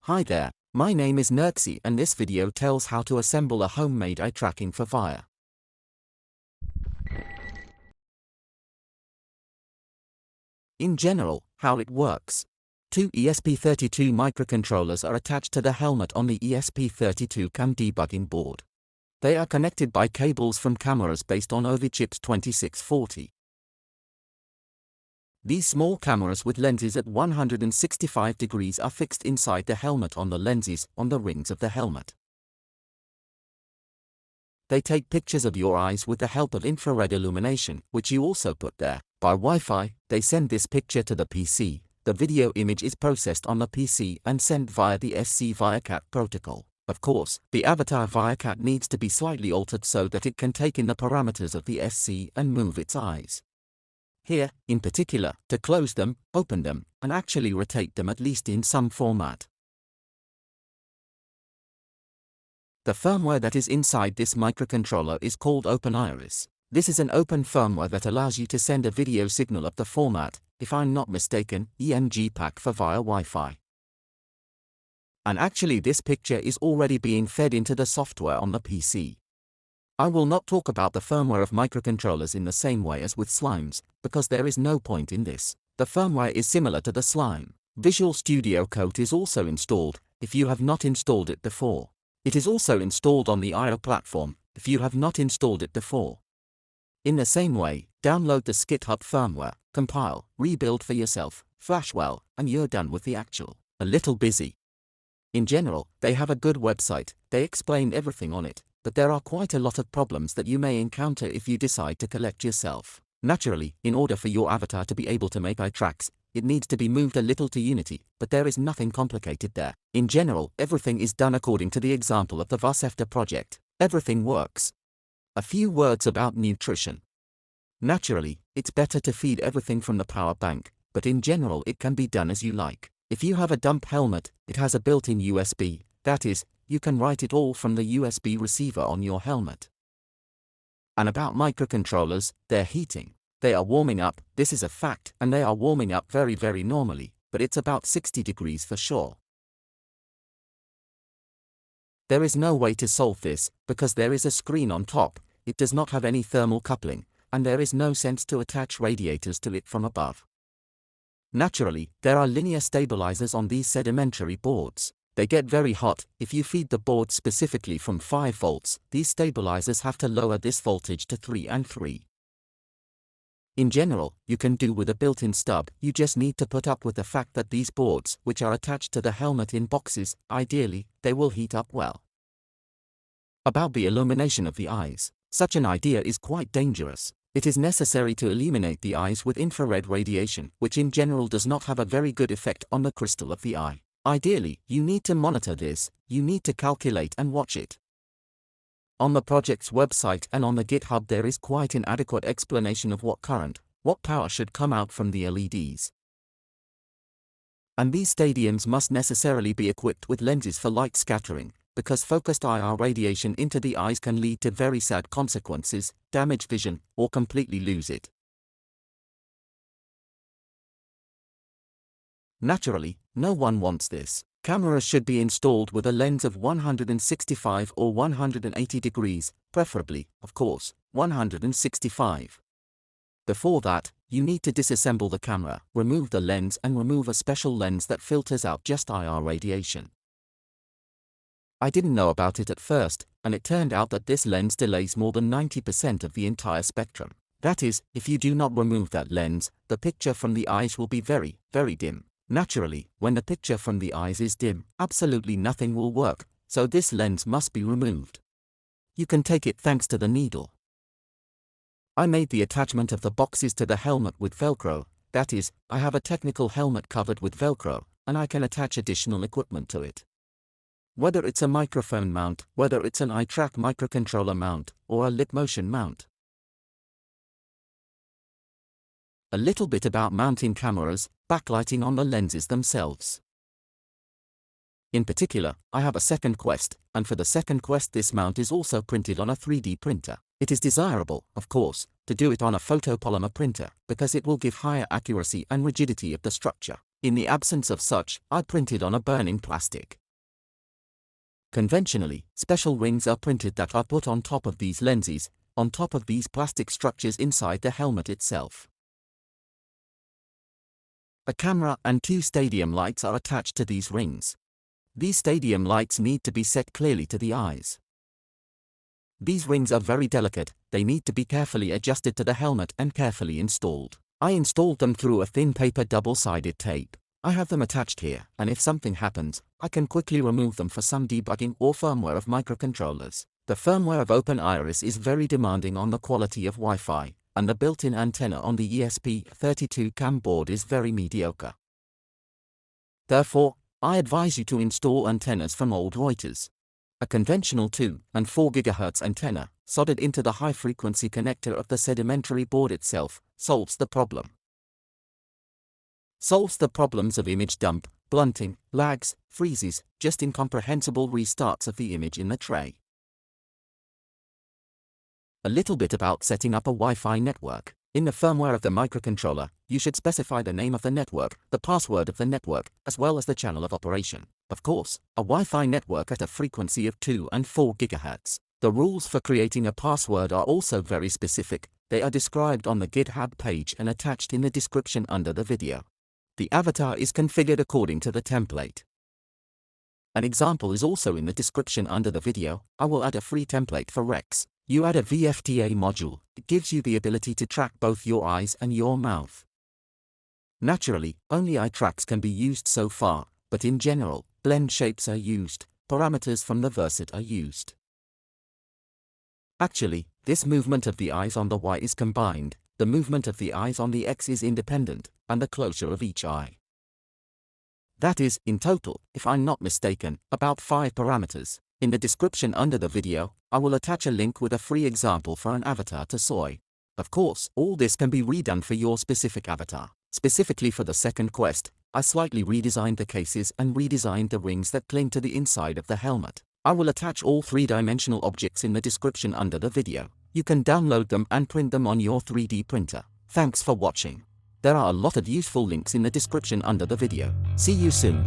Hi there, my name is Rexouium and this video tells how to assemble a homemade eye tracking for VR. In general, how it works. Two ESP32 microcontrollers are attached to the helmet on the ESP32 cam debugging board. They are connected by cables from cameras based on VRChat 2640. These small cameras with lenses at 165 degrees are fixed inside the helmet on the lenses on the rings of the helmet. They take pictures of your eyes with the help of infrared illumination, which you also put there. By Wi-Fi, they send this picture to the PC. The video image is processed on the PC and sent via the VRChat protocol. Of course, the avatar VRChat needs to be slightly altered so that it can take in the parameters of the SC and move its eyes. Here, in particular, to close them, open them, and actually rotate them at least in some format. The firmware that is inside this microcontroller is called OpenIris. This is an open firmware that allows you to send a video signal of the format, if I'm not mistaken, EMG-PAC for via Wi-Fi. And actually this picture is already being fed into the software on the PC. I will not talk about the firmware of microcontrollers in the same way as with slimes, because there is no point in this. The firmware is similar to the slime. Visual Studio Code is also installed, if you have not installed it before. It is also installed on the IO platform, if you have not installed it before. In the same way, download the GitHub firmware, compile, rebuild for yourself, flash well, and you're done with the actual. A little busy. In general, they have a good website, they explain everything on it, but there are quite a lot of problems that you may encounter if you decide to collect yourself. Naturally, in order for your avatar to be able to make eye tracks, it needs to be moved a little to Unity, but there is nothing complicated there. In general, everything is done according to the example of the VRCFT project. Everything works. A few words about nutrition. Naturally, it's better to feed everything from the power bank, but in general it can be done as you like. If you have a dump helmet, it has a built-in USB, that is, you can write it all from the USB receiver on your helmet. And about microcontrollers, they're heating. They are warming up, this is a fact, and they are warming up very normally, but it's about 60 degrees for sure. There is no way to solve this, because there is a screen on top, it does not have any thermal coupling, and there is no sense to attach radiators to it from above. Naturally, there are linear stabilizers on these sedimentary boards. They get very hot. If you feed the board specifically from 5 volts, these stabilizers have to lower this voltage to 3 and 3. In general, you can do with a built-in stub, you just need to put up with the fact that these boards, which are attached to the helmet in boxes, ideally, they will heat up well. About the illumination of the eyes. Such an idea is quite dangerous. It is necessary to illuminate the eyes with infrared radiation, which in general does not have a very good effect on the crystal of the eye. Ideally, you need to monitor this, you need to calculate and watch it. On the project's website and on the GitHub there is quite an adequate explanation of what current, what power should come out from the LEDs. And these stadiums must necessarily be equipped with lenses for light scattering, because focused IR radiation into the eyes can lead to very sad consequences, damage vision, or completely lose it. Naturally, no one wants this. Cameras should be installed with a lens of 165 or 180 degrees, preferably, of course, 165. Before that, you need to disassemble the camera, remove the lens and remove a special lens that filters out just IR radiation. I didn't know about it at first, and it turned out that this lens delays more than 90% of the entire spectrum. That is, if you do not remove that lens, the picture from the eyes will be very dim. Naturally, when the picture from the eyes is dim, absolutely nothing will work, so this lens must be removed. You can take it thanks to the needle. I made the attachment of the boxes to the helmet with Velcro, that is, I have a technical helmet covered with Velcro, and I can attach additional equipment to it. Whether it's a microphone mount, whether it's an EyeTrack microcontroller mount, or a lip motion mount. A little bit about mounting cameras, backlighting on the lenses themselves. In particular, I have a second Quest, and for the second Quest this mount is also printed on a 3D printer. It is desirable, of course, to do it on a photopolymer printer, because it will give higher accuracy and rigidity of the structure. In the absence of such, I printed on a burning plastic. Conventionally, special rings are printed that are put on top of these lenses, on top of these plastic structures inside the helmet itself. A camera and 2 stadium lights are attached to these rings. These stadium lights need to be set clearly to the eyes. These rings are very delicate, they need to be carefully adjusted to the helmet and carefully installed. I installed them through a thin paper double-sided tape. I have them attached here, and if something happens, I can quickly remove them for some debugging or firmware of microcontrollers. The firmware of OpenIris is very demanding on the quality of Wi-Fi, and the built-in antenna on the ESP32 CAM board is very mediocre. Therefore, I advise you to install antennas from old Reuters. A conventional 2 and 4 GHz antenna, soldered into the high-frequency connector of the sedimentary board itself, solves the problem. Solves the problems of image dump, blunting, lags, freezes, just incomprehensible restarts of the image in the tray. A little bit about setting up a Wi-Fi network. In the firmware of the microcontroller, you should specify the name of the network, the password of the network, as well as the channel of operation. Of course, a Wi-Fi network at a frequency of 2 and 4 GHz. The rules for creating a password are also very specific. They are described on the GitHub page and attached in the description under the video. The avatar is configured according to the template. An example is also in the description under the video. I will add a free template for Rex. You add a VFTA module. It gives you the ability to track both your eyes and your mouth. Naturally, only eye tracks can be used so far, but in general, blend shapes are used, parameters from the VRChat are used. Actually, this movement of the eyes on the Y is combined, the movement of the eyes on the X is independent, and the closure of each eye. That is, in total, if I'm not mistaken, about 5 parameters. In the description under the video, I will attach a link with a free example for an avatar to soy. Of course, all this can be redone for your specific avatar. Specifically for the second quest, I slightly redesigned the cases and redesigned the rings that cling to the inside of the helmet. I will attach all 3-dimensional objects in the description under the video. You can download them and print them on your 3D printer. Thanks for watching. There are a lot of useful links in the description under the video. See you soon.